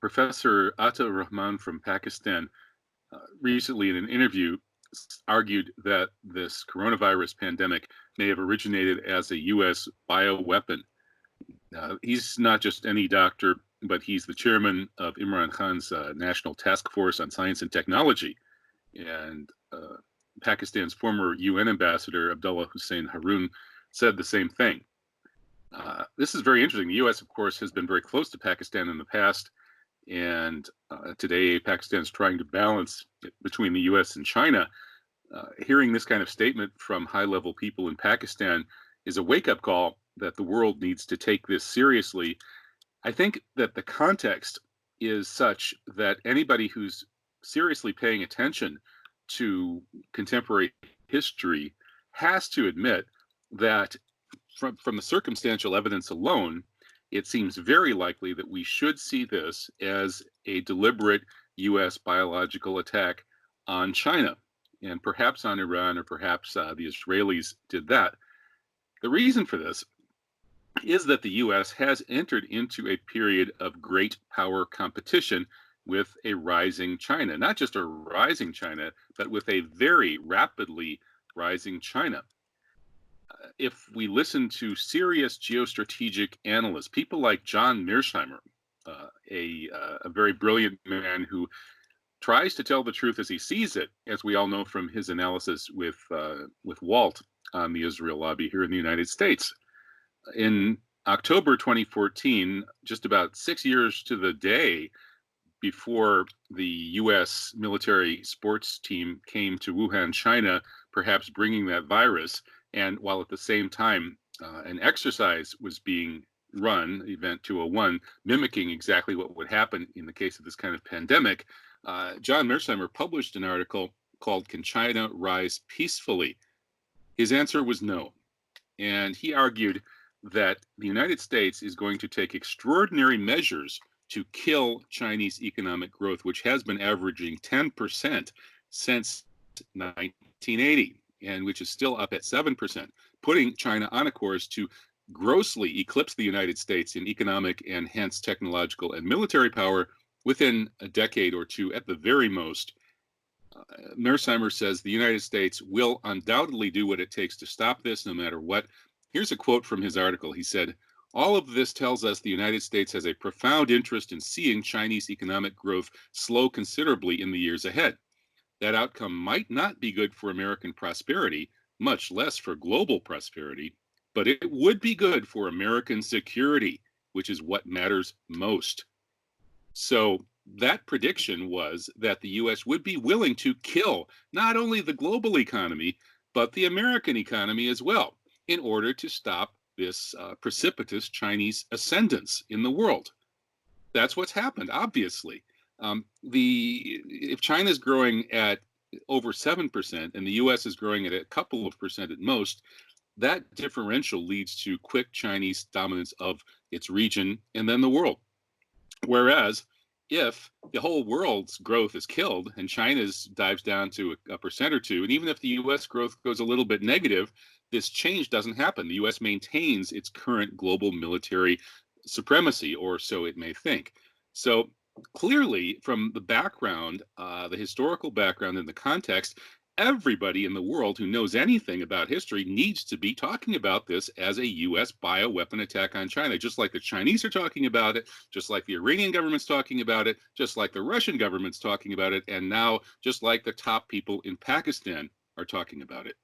Professor Atta Rahman from Pakistan recently in an interview argued that this coronavirus pandemic may have originated as a U.S. bioweapon. He's not just any doctor, but he's the chairman of Imran Khan's National Task Force on Science and Technology. And Pakistan's former UN ambassador, Abdullah Hussein Harun, said the same thing. This is very interesting. The U.S., of course, has been very close to Pakistan in the past. And today, Pakistan is trying to balance between the U.S. and China. Hearing this kind of statement from high-level people in Pakistan is a wake-up call that the world needs to take this seriously. I think that the context is such that anybody who's seriously paying attention to contemporary history has to admit that from the circumstantial evidence alone, it seems very likely that we should see this as a deliberate U.S. biological attack on China, and perhaps on Iran, or perhaps the Israelis did that. The reason for this is that the U.S. has entered into a period of great power competition with a rising China. Not just a rising China, but with a very rapidly rising China. If we listen to serious geostrategic analysts, people like John Mearsheimer, a very brilliant man who tries to tell the truth as he sees it, as we all know from his analysis with Walt on the Israel lobby here in the United States. In October 2014, just about 6 years to the day before the U.S. military sports team came to Wuhan, China, perhaps bringing that virus, and while at the same time an exercise was being run, Event 201, mimicking exactly what would happen in the case of this kind of pandemic, John Mearsheimer published an article called "Can China Rise Peacefully?" His answer was no. And he argued that the United States is going to take extraordinary measures to kill Chinese economic growth, which has been averaging 10% since 1980, and which is still up at 7%, putting China on a course to grossly eclipse the United States in economic and hence technological and military power within a decade or two at the very most. Mearsheimer says the United States will undoubtedly do what it takes to stop this, no matter what. Here's a quote from his article. He said, "All of this tells us the United States has a profound interest in seeing Chinese economic growth slow considerably in the years ahead. That outcome might not be good for American prosperity, much less for global prosperity, but it would be good for American security, which is what matters most." So that prediction was that the U.S. would be willing to kill not only the global economy, but the American economy as well, in order to stop this precipitous Chinese ascendance in the world. That's what's happened, obviously. If China's growing at over 7% and the U.S. is growing at a couple of percent at most, that differential leads to quick Chinese dominance of its region and then the world. Whereas if the whole world's growth is killed and China's dives down to a percent or two, and even if the U.S. growth goes a little bit negative, this change doesn't happen. The U.S. maintains its current global military supremacy, or so it may think. So clearly, from the background, the historical background and the context, everybody in the world who knows anything about history needs to be talking about this as a U.S. bioweapon attack on China, just like the Chinese are talking about it, just like the Iranian government's talking about it, just like the Russian government's talking about it, and now just like the top people in Pakistan are talking about it.